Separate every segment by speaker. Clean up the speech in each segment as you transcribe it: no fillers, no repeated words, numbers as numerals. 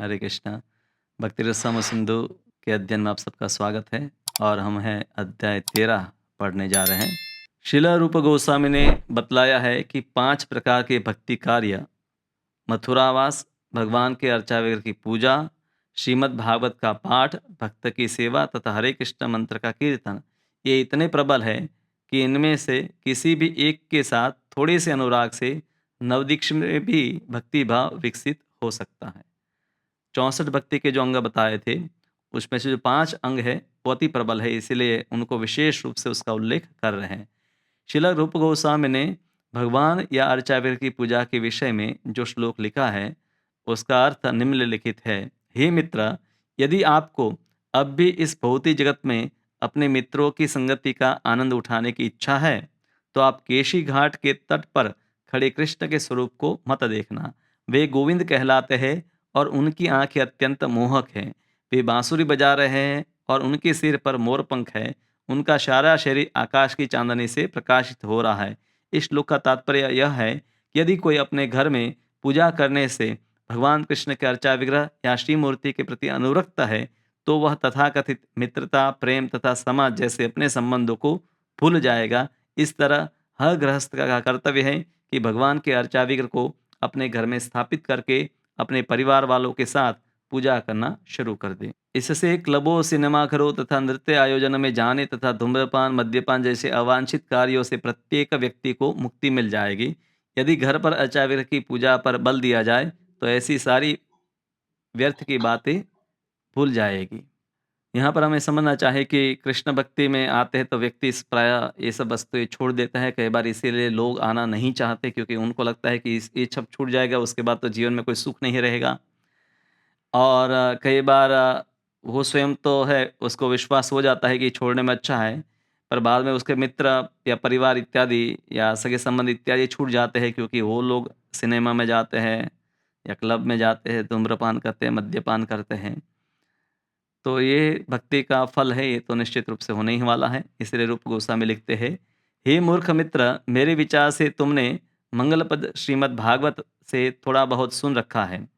Speaker 1: हरे कृष्णा। भक्ति रसम सिंधु के अध्ययन में आप सबका स्वागत है और हम हैं अध्याय 13 पढ़ने जा रहे हैं। शिला रूप गोस्वामी ने बतलाया है कि 5 प्रकार के भक्ति कार्य मथुरावास, भगवान के अर्चा वगैरह की पूजा, श्रीमद् भागवत का पाठ, भक्त की सेवा तथा हरे कृष्ण मंत्र का कीर्तन, ये इतने प्रबल है कि इनमें से किसी भी एक के साथ थोड़े से अनुराग से नवदीक्ष में भी भक्ति भाव विकसित हो सकता है। 64 भक्ति के जो अंग बताए थे, उसमें से जो 5 अंग है, वो अति प्रबल है, इसीलिए उनको विशेष रूप से उसका उल्लेख कर रहे हैं। श्रील रूप गोस्वामी ने भगवान या अर्चावीर की पूजा के विषय में जो श्लोक लिखा है, उसका अर्थ निम्नलिखित है। हे मित्र, यदि आपको अब भी इस भौतिक जगत में अपने मित्रों की संगति का आनंद उठाने की इच्छा है, तो आप केशी घाट के तट पर खड़े कृष्ण के स्वरूप को मत देखना। वे गोविंद कहलाते हैं और उनकी आंखें अत्यंत मोहक हैं। वे बांसुरी बजा रहे हैं और उनके सिर पर मोर पंख है। उनका सारा शरीर आकाश की चांदनी से प्रकाशित हो रहा है। इस श्लोक का तात्पर्य यह है कि यदि कोई अपने घर में पूजा करने से भगवान कृष्ण के अर्चा विग्रह या श्री मूर्ति के प्रति अनुरक्त है, तो वह तथाकथित मित्रता, प्रेम तथा समाज जैसे अपने संबंधों को भूल जाएगा। इस तरह हर गृहस्थ का कर्तव्य है कि भगवान के अर्चा विग्रह को अपने घर में स्थापित करके अपने परिवार वालों के साथ पूजा करना शुरू कर दें। इससे क्लबों, सिनेमाघरों तथा नृत्य आयोजन में जाने तथा धूम्रपान, मद्यपान जैसे अवांछित कार्यों से प्रत्येक व्यक्ति को मुक्ति मिल जाएगी। यदि घर पर अर्चाविग्रह की पूजा पर बल दिया जाए, तो ऐसी सारी व्यर्थ की बातें भूल जाएगी। यहाँ पर हमें समझना चाहे कि कृष्ण भक्ति में आते हैं तो व्यक्ति इस प्रायः ये सब वस्तुएँ छोड़ देता है। कई बार इसीलिए लोग आना नहीं चाहते, क्योंकि उनको लगता है कि इस ये सब छूट जाएगा, उसके बाद तो जीवन में कोई सुख नहीं रहेगा। और कई बार वो स्वयं तो है, उसको विश्वास हो जाता है कि छोड़ने में अच्छा है, पर बाद में उसके मित्र या परिवार इत्यादि या सगे-संबंधी इत्यादि छूट जाते हैं, क्योंकि वो लोग सिनेमा में जाते हैं या क्लब में जाते हैं, धूम्रपान करते हैं, मद्यपान करते हैं। तो ये भक्ति का फल है, ये तो निश्चित रूप से होने ही वाला है। इसलिए रूप गोस्वामी लिखते हैं, हे मूर्ख मित्र, मेरे विचार से तुमने मंगल पद श्रीमद् भागवत से थोड़ा बहुत सुन रखा है,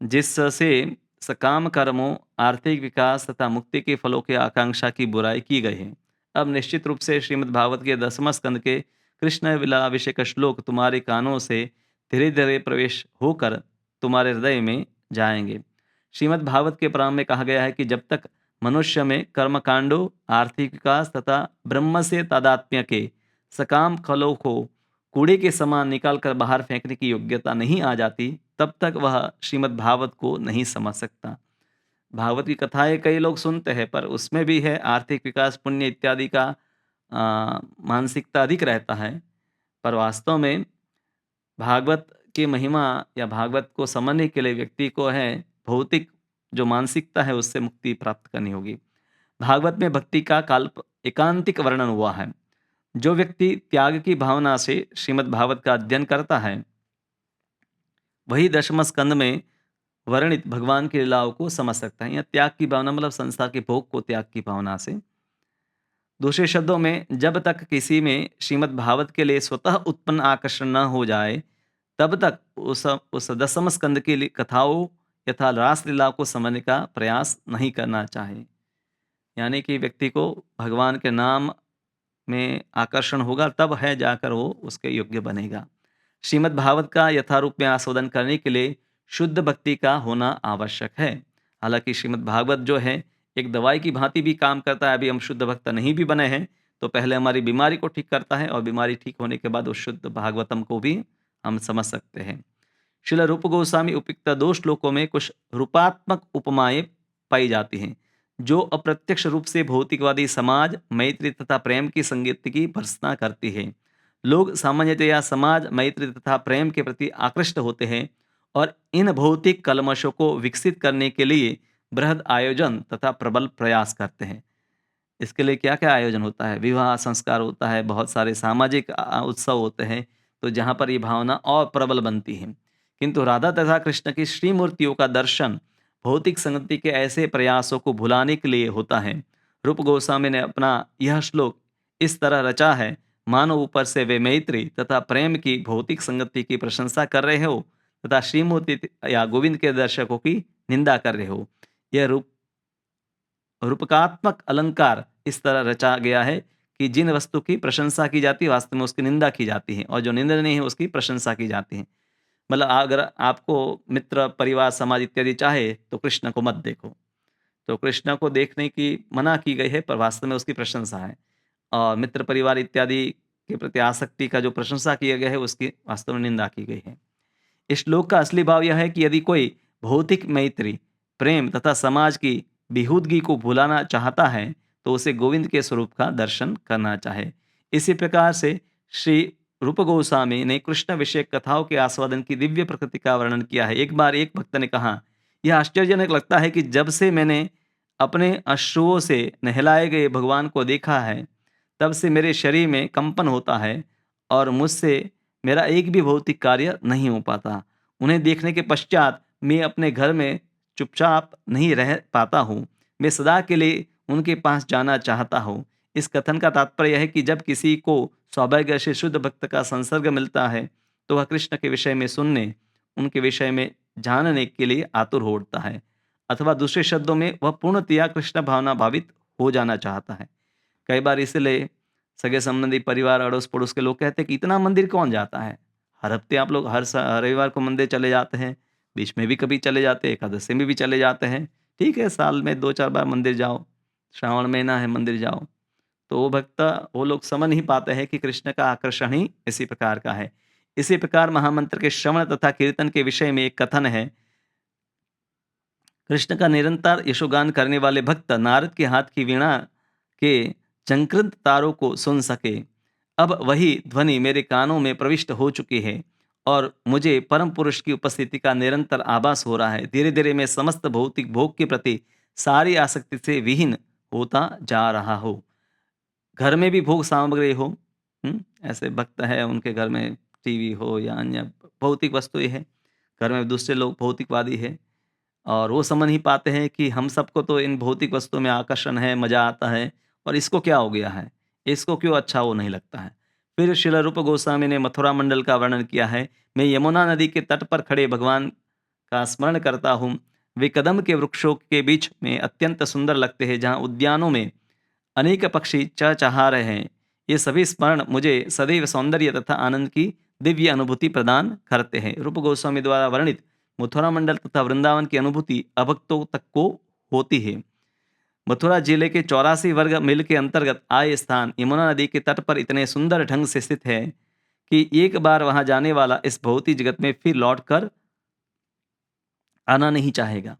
Speaker 1: जिससे सकाम कर्मों, आर्थिक विकास तथा मुक्ति के फलों की आकांक्षा की बुराई की गई है। अब निश्चित रूप से श्रीमद् भागवत के 10वें स्कंद के कृष्ण विलाभिषेक श्लोक तुम्हारे कानों से धीरे धीरे प्रवेश होकर तुम्हारे हृदय में जाएंगे। श्रीमद् भागवत के प्रारंभ में कहा गया है कि जब तक मनुष्य में कर्मकांडों, आर्थिक विकास तथा ब्रह्म से तादात्म्य के सकाम फलों को कूड़े के समान निकालकर बाहर फेंकने की योग्यता नहीं आ जाती, तब तक वह श्रीमद् भागवत को नहीं समझ सकता। भागवत की कथाएं कई लोग सुनते हैं, पर उसमें भी है आर्थिक विकास, पुण्य इत्यादि का मानसिकता अधिक रहता है। पर वास्तव में भागवत की महिमा या भागवत को समझने के लिए व्यक्ति को है भौतिक जो मानसिकता है उससे मुक्ति प्राप्त करनी होगी। भागवत में भक्ति का काल्प एकांतिक वर्णन हुआ है। जो व्यक्ति त्याग की भावना से श्रीमद् भागवत का अध्ययन करता है, वही 10वें स्कंद में वर्णित भगवान की लीलाओं को समझ सकता है। या त्याग की भावना मतलब संसार के भोग को त्याग की भावना से। दूसरे शब्दों में, जब तक किसी में श्रीमद् भागवत के लिए स्वतः उत्पन्न आकर्षण न हो जाए, तब तक उस 10वें स्कंद की कथाओं यथा रास लीला को समझने का प्रयास नहीं करना चाहिए। यानी कि व्यक्ति को भगवान के नाम में आकर्षण होगा, तब है जाकर वो उसके योग्य बनेगा। श्रीमद् भागवत का यथारूप में आस्वादन करने के लिए शुद्ध भक्ति का होना आवश्यक है। हालांकि श्रीमद् भागवत जो है एक दवाई की भांति भी काम करता है। अभी हम शुद्ध भक्त नहीं भी बने हैं, तो पहले हमारी बीमारी को ठीक करता है और बीमारी ठीक होने के बाद उस शुद्ध भागवतम को भी हम समझ सकते हैं। श्रील रूप गोस्वामी उपयुक्त 2 श्लोकों में कुछ रूपात्मक उपमाएं पाई जाती हैं, जो अप्रत्यक्ष रूप से भौतिकवादी समाज, मैत्री तथा प्रेम की संगति की भर्त्सना करती है। लोग सामान्यतया समाज, मैत्री तथा प्रेम के प्रति आकृष्ट होते हैं और इन भौतिक कलमशों को विकसित करने के लिए बृहद आयोजन तथा प्रबल प्रयास करते हैं। इसके लिए क्या-क्या आयोजन होता है? विवाह संस्कार होता है, बहुत सारे सामाजिक उत्सव होते हैं, तो जहाँ पर ये भावना और प्रबल बनती है। किंतु राधा तथा कृष्ण की श्री मूर्तियों का दर्शन भौतिक संगति के ऐसे प्रयासों को भुलाने के लिए होता है। रूप गोस्वामी ने अपना यह श्लोक इस तरह रचा है, मानो ऊपर से वे मैत्री तथा प्रेम की भौतिक संगति की प्रशंसा कर रहे हो, तथा श्रीमूर्ति या गोविंद के दर्शकों की निंदा कर रहे हो। यह रूपकात्मक अलंकार इस तरह रचा गया है कि जिन वस्तु की प्रशंसा की जाती है वास्तव में उसकी निंदा की जाती है, और जो निंदनीय है उसकी प्रशंसा की जाती है। मतलब अगर आपको मित्र, परिवार, समाज इत्यादि चाहे तो कृष्ण को मत देखो। तो कृष्ण को देखने की मना की गई है, पर वास्तव में उसकी प्रशंसा है। और मित्र, परिवार इत्यादि के प्रति आसक्ति का जो प्रशंसा किया गया है उसकी वास्तव में निंदा की गई है। इस श्लोक का असली भाव यह है कि यदि कोई भौतिक मैत्री, प्रेम तथा समाज की विहुदगी को भुलाना चाहता है तो उसे गोविंद के स्वरूप का दर्शन करना चाहे। इसी प्रकार से श्री रूप गोस्वामी ने कृष्ण विषय कथाओं के आस्वादन की दिव्य प्रकृति का वर्णन किया है। एक बार एक भक्त ने कहा, यह आश्चर्यजनक लगता है कि जब से मैंने अपने अश्रुओं से नहलाए गए भगवान को देखा है तब से मेरे शरीर में कंपन होता है और मुझसे मेरा एक भी भौतिक कार्य नहीं हो पाता। उन्हें देखने के पश्चात मैं अपने घर में चुपचाप नहीं रह पाता हूँ। मैं सदा के लिए उनके पास जाना चाहता हूँ। इस कथन का तात्पर्य यह है कि जब किसी को सौभाग्य से शुद्ध भक्त का संसर्ग मिलता है तो वह कृष्ण के विषय में सुनने, उनके विषय में जानने के लिए आतुर हो उठता है, अथवा दूसरे शब्दों में वह पूर्णतया कृष्ण भावना भावित हो जाना चाहता है। कई बार इसलिए सगे संबंधी, परिवार, अड़ोस पड़ोस के लोग कहते हैं कि इतना मंदिर कौन जाता है? हर हफ्ते आप लोग हर रविवार को मंदिर चले जाते हैं, बीच में भी कभी चले जाते हैं, एकादशी में भी चले जाते हैं। ठीक है, साल में 2-4 बार मंदिर जाओ, श्रावण महीना है मंदिर जाओ। तो वो लोग समझ नहीं पाते हैं कि कृष्ण का आकर्षण ही इसी प्रकार का है। इसी प्रकार महामंत्र के श्रवण तथा कीर्तन के विषय में एक कथन है, कृष्ण का निरंतर यशोगान करने वाले भक्त नारद के हाथ की वीणा के झंकृत तारों को सुन सके। अब वही ध्वनि मेरे कानों में प्रविष्ट हो चुकी है और मुझे परम पुरुष की उपस्थिति का निरंतर आभास हो रहा है। धीरे धीरे मैं समस्त भौतिक भोग के प्रति सारी आसक्ति से विहीन होता जा रहा हो। घर में भी भोग सामग्री हो, ऐसे भक्त है उनके घर में टीवी हो या अन्य भौतिक वस्तुएं है, घर में दूसरे लोग भौतिकवादी है और वो समझ नहीं पाते हैं कि हम सबको तो इन भौतिक वस्तुओं में आकर्षण है, मजा आता है, और इसको क्या हो गया है, इसको क्यों अच्छा वो नहीं लगता है। फिर श्रील रूप गोस्वामी ने मथुरा मंडल का वर्णन किया है। मैं यमुना नदी के तट पर खड़े भगवान का स्मरण करता हूँ। वे कदम के वृक्षों के बीच में अत्यंत सुंदर लगते हैं, जहाँ उद्यानों में अनेक पक्षी चहचहा रहे हैं। ये सभी स्मरण मुझे सदैव सौंदर्य तथा आनंद की दिव्य अनुभूति प्रदान करते हैं। रूप गोस्वामी द्वारा वर्णित मथुरा मंडल तथा वृंदावन की अनुभूति अभक्तों तक को होती है। मथुरा जिले के 84 वर्ग मील के अंतर्गत आए स्थान यमुना नदी के तट पर इतने सुंदर ढंग से स्थित है कि एक बार वहां जाने वाला इस भौतिक जगत में फिर लौट कर आना नहीं चाहेगा।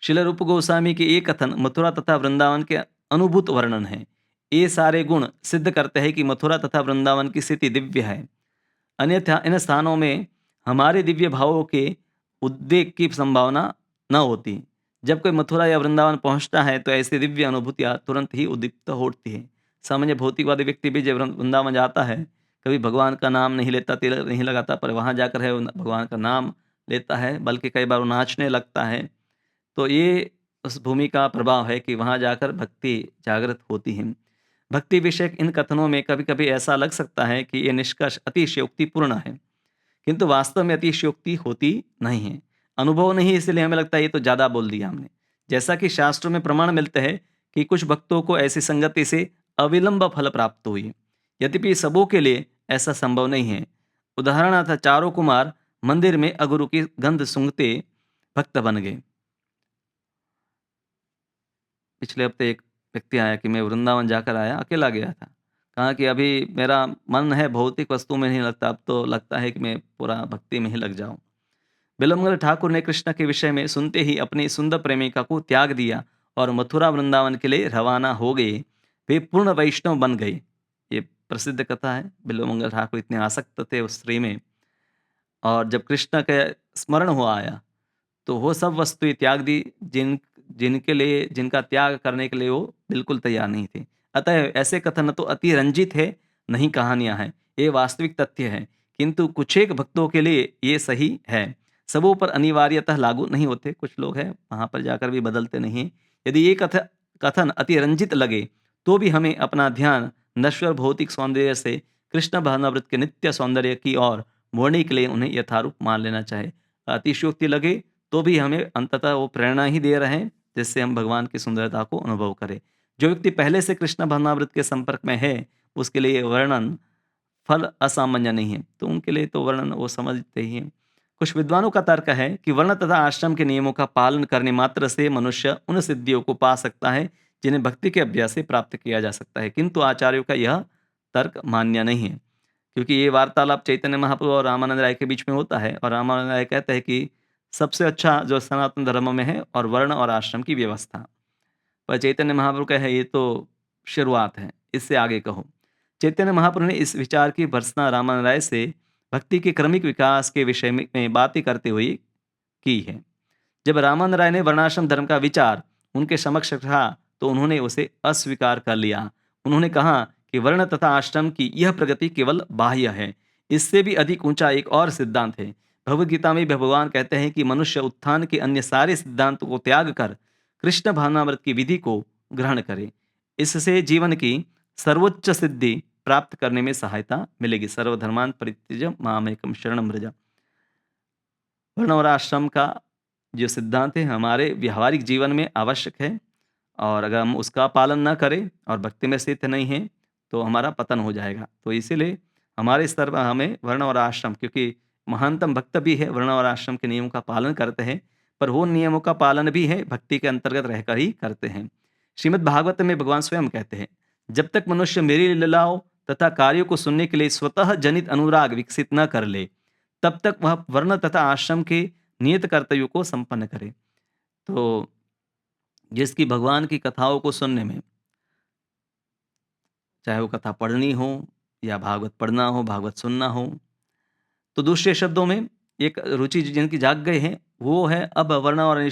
Speaker 1: श्रील रूप गोस्वामी के ये कथन मथुरा तथा वृंदावन के अनुभूत वर्णन है। ये सारे गुण सिद्ध करते हैं कि मथुरा तथा वृंदावन की स्थिति दिव्य है, अन्यथा इन स्थानों में हमारे दिव्य भावों के उद्वेग की संभावना न होती। जब कोई मथुरा या वृंदावन पहुंचता है तो ऐसी दिव्य अनुभूतियां तुरंत ही उद्दीप्त हो उठती है। सामान्य भौतिकवादी व्यक्ति भी जब वृंदावन जाता है, कभी भगवान का नाम नहीं लेता, तिलक नहीं लगाता, पर वहां जाकर है भगवान का नाम लेता है, बल्कि कई बार वो नाचने लगता है। तो ये उस भूमि का प्रभाव है कि वहाँ जाकर भक्ति जागृत होती है। भक्ति विषयक इन कथनों में कभी-कभी ऐसा लग सकता है कि ये निष्कर्ष अतिशयोक्तिपूर्ण है, किंतु वास्तव में अतिशयोक्ति होती नहीं है। अनुभव नहीं, इसलिए हमें लगता है ये तो ज़्यादा बोल दिया हमने। जैसा कि शास्त्रों में प्रमाण मिलते हैं कि कुछ भक्तों को ऐसी संगति से अविलंब फल प्राप्त हुई, यद्यपि सबों के लिए ऐसा संभव नहीं है। उदाहरणार्थ चारों कुमार मंदिर में अगुरु की गंध सूंघते भक्त बन गए। पिछले हफ्ते एक व्यक्ति आया कि मैं वृंदावन जाकर आया, अकेला गया था। कहा कि अभी मेरा मन है भौतिक वस्तु में नहीं लगता, अब तो लगता है कि मैं पूरा भक्ति में ही लग जाऊं। बिल्वमंगल ठाकुर ने कृष्ण के विषय में सुनते ही अपनी सुंदर प्रेमिका को त्याग दिया और मथुरा वृंदावन के लिए रवाना हो गए। वे पूर्ण वैष्णव बन गए। ये प्रसिद्ध कथा है। बिल्वमंगल ठाकुर इतने आसक्त थे उस स्त्री में, और जब कृष्ण के स्मरण हुआ आया तो वो सब वस्तुएं त्याग दी जिनके लिए, जिनका त्याग करने के लिए वो बिल्कुल तैयार नहीं थे। अतः ऐसे कथन तो अति रंजित है, नहीं कहानियां हैं, ये वास्तविक तथ्य है, किंतु कुछ एक भक्तों के लिए ये सही है, सबों पर अनिवार्यतः लागू नहीं होते। कुछ लोग हैं वहां पर जाकर भी बदलते नहीं। यदि ये कथन अति रंजित लगे तो भी हमें अपना ध्यान नश्वर भौतिक सौंदर्य से कृष्ण भावनावृत के नित्य सौंदर्य की ओर मोड़ने के लिए उन्हें यथारूप मान लेना चाहिए। अतिशयोक्ति लगे तो भी हमें अंततः वो प्रेरणा ही दे रहे हैं, जिससे हम भगवान की सुंदरता को अनुभव करें। जो व्यक्ति पहले से कृष्ण भावनामृत के संपर्क में है, उसके लिए वर्णन फल असामान्य नहीं है, तो उनके लिए तो वर्णन वो समझते ही हैं। कुछ विद्वानों का तर्क है कि वर्ण तथा आश्रम के नियमों का पालन करने मात्र से मनुष्य उन सिद्धियों को पा सकता है जिन्हें भक्ति के अभ्यास से प्राप्त किया जा सकता है, किंतु आचार्यों का यह तर्क मान्य नहीं है, क्योंकि ये वार्तालाप चैतन्य महाप्रभु और रामानंद राय के बीच में होता है, और रामानंद राय कहते हैं कि सबसे अच्छा जो सनातन धर्म में है और वर्ण और आश्रम की व्यवस्था, पर चैतन्य महाप्रभु का है ये तो शुरुआत है, इससे आगे कहो। चैतन्य महाप्रभु ने इस विचार की भर्त्सना रामानंद राय से भक्ति के क्रमिक विकास के विषय में बातें करते हुए की है। जब रामानंद राय ने वर्णाश्रम धर्म का विचार उनके समक्ष रखा तो उन्होंने उसे अस्वीकार कर लिया। उन्होंने कहा कि वर्ण तथा आश्रम की यह प्रगति केवल बाह्य है, इससे भी अधिक ऊंचा एक और सिद्धांत है। भगवद गीता में भी भगवान कहते हैं कि मनुष्य उत्थान के अन्य सारे सिद्धांतों को त्याग कर कृष्ण भावनामृत की विधि को ग्रहण करे। इससे जीवन की सर्वोच्च सिद्धि प्राप्त करने में सहायता मिलेगी। सर्वधर्मान परित्यज्य मामेकम शरणम व्रज। वर्ण और आश्रम का जो सिद्धांत है हमारे व्यावहारिक जीवन में आवश्यक है, और अगर हम उसका पालन ना करें और भक्ति में स्थित नहीं हैं तो हमारा पतन हो जाएगा। तो इसीलिए हमारे स्तर पर हमें वर्ण और आश्रम, क्योंकि महानतम भक्त भी है वर्ण और आश्रम के नियमों का पालन करते हैं, पर वो नियमों का पालन भी है भक्ति के अंतर्गत रहकर ही करते हैं। श्रीमद् भागवत में भगवान स्वयं कहते हैं, जब तक मनुष्य मेरी लीलाओं तथा कार्यों को सुनने के लिए स्वतः जनित अनुराग विकसित न कर ले, तब तक वह वर्ण तथा आश्रम के नियत कर्तव्यों को संपन्न करे। तो जिसकी भगवान की कथाओं को सुनने में, चाहे वो कथा पढ़नी हो या भागवत पढ़ना हो, भागवत सुनना हो, तो दूसरे शब्दों में एक रुचि जिनकी जाग गई है वो है अब वर्ण और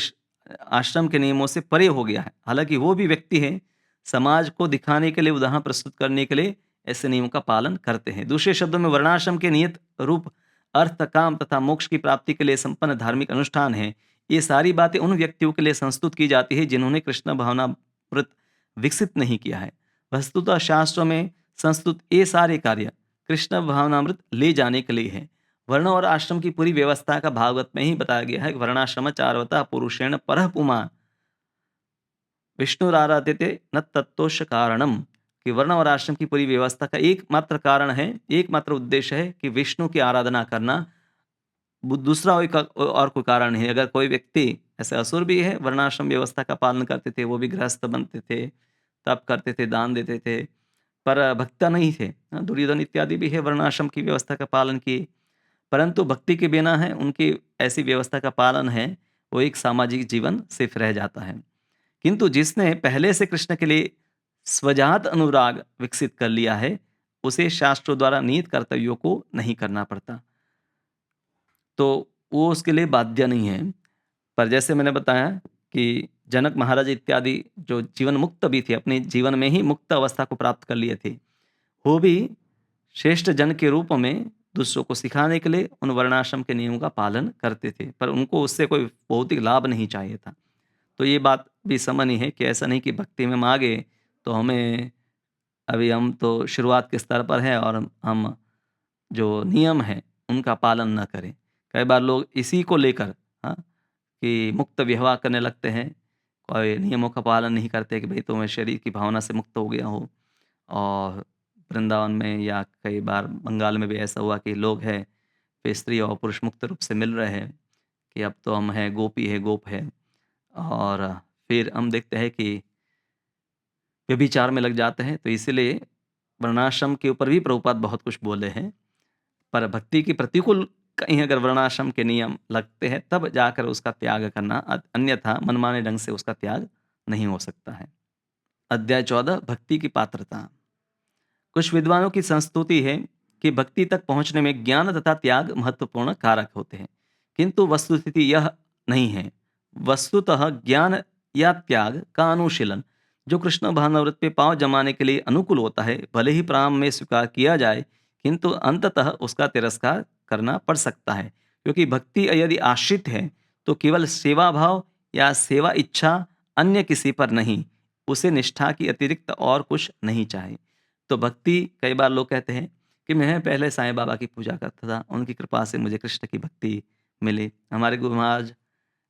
Speaker 1: आश्रम के नियमों से परे हो गया है। हालांकि वो भी व्यक्ति है, समाज को दिखाने के लिए, उदाहरण प्रस्तुत करने के लिए ऐसे नियमों का पालन करते हैं। दूसरे शब्दों में वर्णाश्रम के नियत रूप अर्थ, काम तथा मोक्ष की प्राप्ति के लिए संपन्न धार्मिक अनुष्ठान है। ये सारी बातें उन व्यक्तियों के लिए संस्तुत की जाती है जिन्होंने कृष्ण भावना व्रत विकसित नहीं किया है। वस्तुतः शास्त्रों में संस्तुत ये सारे कार्य कृष्ण भावनामृत ले जाने के लिए है। वर्ण और आश्रम की पूरी व्यवस्था का भागवत में ही बताया गया है। वर्णाश्रम चारवता पुरुषेण परः पुमा विष्णुराराध्यते न तत्तोष कारणम, कि वर्ण और आश्रम की पूरी व्यवस्था का एकमात्र कारण है, एकमात्र उद्देश्य है कि विष्णु की आराधना करना। दूसरा और कोई कारण नहीं। अगर कोई व्यक्ति, ऐसे असुर भी है, वर्णाश्रम व्यवस्था का पालन करते थे, वो भी गृहस्थ बनते थे, तप करते थे, दान देते थे, पर भक्त नहीं थे। दुर्योधन इत्यादि भी है वर्णाश्रम की व्यवस्था का पालन किए, परंतु भक्ति के बिना है उनकी ऐसी व्यवस्था का पालन है वो एक सामाजिक जीवन सिर्फ रह जाता है। किंतु जिसने पहले से कृष्ण के लिए स्वजात अनुराग विकसित कर लिया है उसे शास्त्रों द्वारा नियत कर्तव्यों को नहीं करना पड़ता, तो वो उसके लिए बाध्य नहीं है। पर जैसे मैंने बताया कि जनक महाराज इत्यादि जो जीवन मुक्त भी थे, अपने जीवन में ही मुक्त अवस्था को प्राप्त कर लिए थे, वो भी श्रेष्ठ जन के रूप में दूसरों को सिखाने के लिए उन वर्णाश्रम के नियमों का पालन करते थे, पर उनको उससे कोई भौतिक लाभ नहीं चाहिए था। तो ये बात भी समझनी है कि ऐसा नहीं कि भक्ति में मांगे तो हमें, अभी हम तो शुरुआत के स्तर पर हैं और हम जो नियम है उनका पालन न करें। कई बार लोग इसी को लेकर, हाँ, कि मुक्त व्यवहार करने लगते हैं, कोई नियमों का पालन नहीं करते कि भाई तो मैं शरीर की भावना से मुक्त हो गया हूँ। और वृंदावन में या कई बार बंगाल में भी ऐसा हुआ कि लोग हैं वे स्त्री और पुरुष मुक्त रूप से मिल रहे हैं कि अब तो हम हैं, गोपी है, गोप है, और फिर हम देखते हैं कि व्यभिचार में लग जाते हैं। तो इसीलिए वर्णाश्रम के ऊपर भी प्रभुपाद बहुत कुछ बोले हैं, पर भक्ति की प्रतिकूल कहीं अगर वर्णाश्रम के नियम लगते हैं तब जाकर उसका त्याग करना, अन्यथा मनमाने ढंग से उसका त्याग नहीं हो सकता है। अध्याय 14 भक्ति की पात्रता। कुछ विद्वानों की संस्तुति है कि भक्ति तक पहुंचने में ज्ञान तथा त्याग महत्वपूर्ण कारक होते हैं, किंतु वस्तुस्थिति यह नहीं है। वस्तुतः ज्ञान या त्याग का अनुशीलन जो कृष्ण भावनावृत्ति पे पांव जमाने के लिए अनुकूल होता है, भले ही प्रारंभ में स्वीकार किया जाए किंतु अंततः उसका तिरस्कार करना पड़ सकता है, क्योंकि भक्ति यदि आश्रित है तो केवल सेवा भाव या सेवा इच्छा, अन्य किसी पर नहीं, उसे निष्ठा की अतिरिक्त और कुछ नहीं चाहिए। तो भक्ति, कई बार लोग कहते हैं कि मैं पहले साईं बाबा की पूजा करता था, उनकी कृपा से मुझे कृष्ण की भक्ति मिली। हमारे गुरु महाराज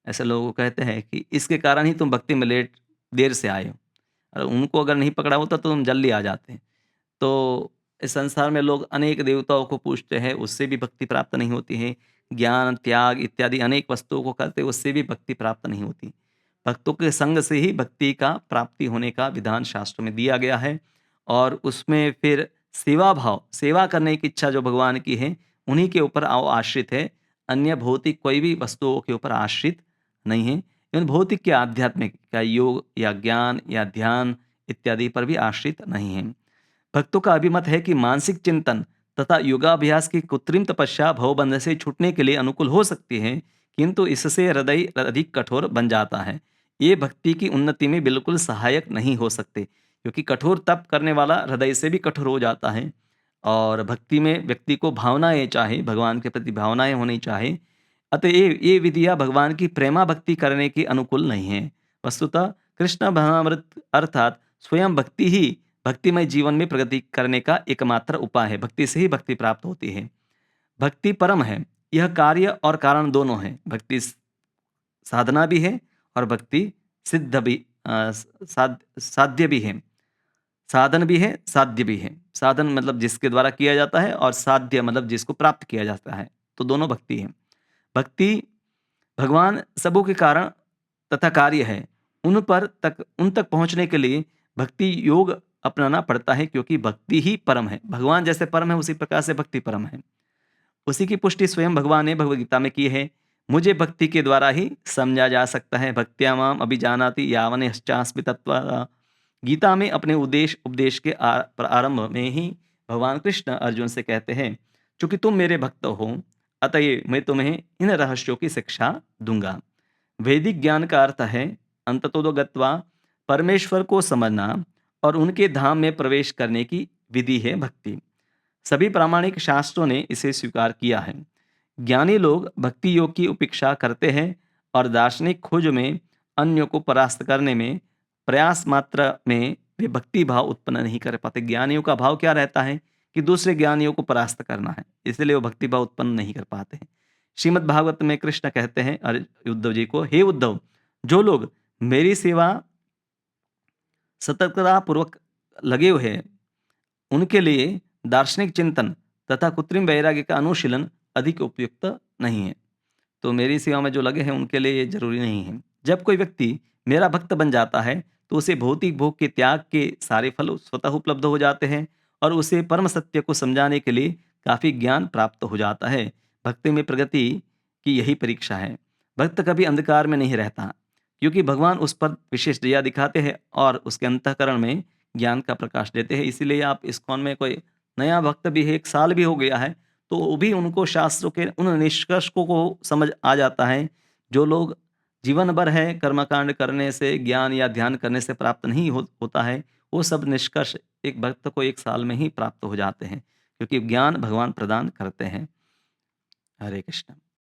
Speaker 1: ऐसे लोगों को कहते हैं कि इसके कारण ही तुम भक्ति में देर से आए हो, और उनको अगर नहीं पकड़ा होता तो तुम जल्दी आ जाते। तो इस संसार में लोग अनेक देवताओं को पूजते हैं, उससे भी भक्ति प्राप्त नहीं होती है। ज्ञान, त्याग इत्यादि अनेक वस्तुओं को करते, उससे भी भक्ति प्राप्त नहीं होती। भक्तों के संग से ही भक्ति का प्राप्ति होने का विधान शास्त्र में दिया गया है, और उसमें फिर सेवा भाव, सेवा करने की इच्छा जो भगवान की है, उन्हीं के ऊपर आश्रित है। अन्य भौतिक कोई भी वस्तुओं के ऊपर आश्रित नहीं है। इवन भौतिक या आध्यात्मिक या योग या ज्ञान या ध्यान इत्यादि पर भी आश्रित नहीं है। भक्तों का अभिमत है कि मानसिक चिंतन तथा योगाभ्यास की कृत्रिम तपस्या भवबंध से छूटने के लिए अनुकूल हो सकती है, किंतु इससे हृदय अधिक कठोर बन जाता है। ये भक्ति की उन्नति में बिल्कुल सहायक नहीं हो सकते, क्योंकि कठोर तप करने वाला हृदय से भी कठोर हो जाता है। और भक्ति में व्यक्ति को भावनाएं चाहे, भगवान के प्रति भावनाएं होनी चाहे। अतः ये विधियां भगवान की प्रेमा भक्ति करने के अनुकूल नहीं है। वस्तुतः कृष्ण भावनामृत अर्थात स्वयं भक्ति ही भक्तिमय जीवन में प्रगति करने का एकमात्र उपाय है। भक्ति से ही भक्ति प्राप्त होती है। भक्ति परम है, यह कार्य और कारण दोनों है। भक्ति साधना भी है और भक्ति सिद्ध भी, साध्य भी है। साधन भी है, साध्य भी है। साधन मतलब जिसके द्वारा किया जाता है, और साध्य मतलब जिसको प्राप्त किया जाता है। तो दोनों भक्ति है। भक्ति भगवान सबों के कारण तथा कार्य है। उन तक पहुंचने के लिए भक्ति योग अपनाना पड़ता है, क्योंकि भक्ति ही परम है। भगवान जैसे परम है, उसी प्रकार से भक्ति परम है। उसी की पुष्टि स्वयं भगवान ने भगवद गीता में की है। मुझे भक्ति के द्वारा ही समझा जा सकता है। भक्त्या माम अभिजानाति यावनेश्चास्मि तत्त्वतः। गीता में अपने उपदेश के प्रारंभ में ही भगवान कृष्ण अर्जुन से कहते हैं, चूंकि तुम मेरे भक्त हो, अतएव मैं तुम्हें इन रहस्यों की शिक्षा दूंगा। वैदिक ज्ञान का अर्थ है अंततो गत्वा परमेश्वर को समझना और उनके धाम में प्रवेश करने की विधि है भक्ति। सभी प्रामाणिक शास्त्रों ने इसे स्वीकार किया है। ज्ञानी लोग भक्ति योग की उपेक्षा करते हैं और दार्शनिक खोज में अन्यों को परास्त करने में प्रयास मात्र में वे भक्ति भाव उत्पन्न नहीं कर पाते। ज्ञानियों का भाव क्या रहता है कि दूसरे ज्ञानियों को परास्त करना है, इसलिए वो भक्ति भाव उत्पन्न नहीं कर पाते हैं। श्रीमद् भागवत में कृष्ण कहते हैं उद्धव जी को, हे उद्धव, जो लोग मेरी सेवा सतर्कता पूर्वक लगे हुए हैं, उनके लिए दार्शनिक चिंतन तथा कृत्रिम वैराग्य का अनुशीलन अधिक उपयुक्त नहीं है। तो मेरी सेवा में जो लगे हैं उनके लिए ये जरूरी नहीं है। जब कोई व्यक्ति मेरा भक्त बन जाता है, तो उसे भौतिक भोग के त्याग के सारे फल स्वतः उपलब्ध हो जाते हैं, और उसे परम सत्य को समझाने के लिए काफी ज्ञान प्राप्त हो जाता है। भक्ति में प्रगति की यही परीक्षा है। भक्त कभी अंधकार में नहीं रहता, क्योंकि भगवान उस पर विशेष दया दिखाते हैं और उसके अंतःकरण में ज्ञान का प्रकाश देते हैं। इसीलिए आप इस्कॉन में कोई नया भक्त भी है, 1 साल भी हो गया है, तो वो भी उनको शास्त्रों के उन निष्कर्ष को समझ आ जाता है, जो लोग जीवन भर है कर्मकांड करने से, ज्ञान या ध्यान करने से प्राप्त नहीं होता है, वो सब निष्कर्ष एक भक्त को 1 साल में ही प्राप्त हो जाते हैं, क्योंकि ज्ञान भगवान प्रदान करते हैं। हरे कृष्ण।